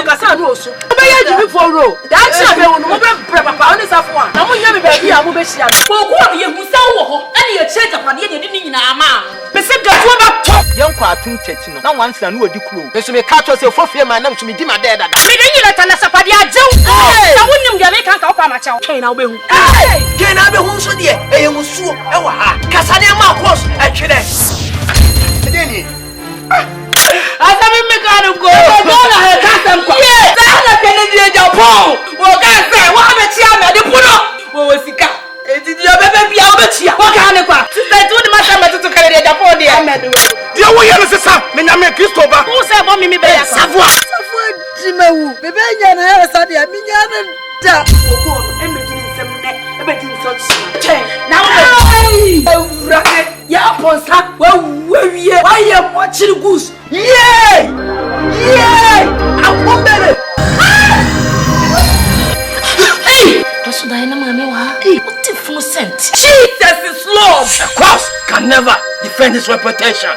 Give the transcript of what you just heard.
o kasa no so be ya jimi for ro da cha be wonu mo be papa oni safo a na mo nya me be ya mo be hia mo ko ye hu sa wo ho ene ye che japade ye ni nyina ama me se gatuo ba to yenkwa atum chechi no na wansa na odi kuro me so me ka to se fofie ma na so me di ma deda me de nyina tana sapade ajew sa wonim de me kan ka opa ma chew ken na be hu ken na be hu so de e ye musuo e wa ha kasa ne ma cross e twede edeni asami me kan go na he kasa mko ye na kene die Japan wo ka se wo ha be chia me de puno wo sika etidi obebe bia obechia wo ka ne kwa sister tu ni ma sa metutu kare de Japan de amedu dia wo ye no sesa me nya me Kristo ba wo se bo mi be ya savoa dimewu bebe nya na ya sa dia minya na da wo ko no emedi nsem ne ebedi nso chi na wo ewurade ya ponsa wawie waye mo chiri goose yeah akombere so da ina mama wa what if no sent Jesus is Lord the cross can never defend his reputation.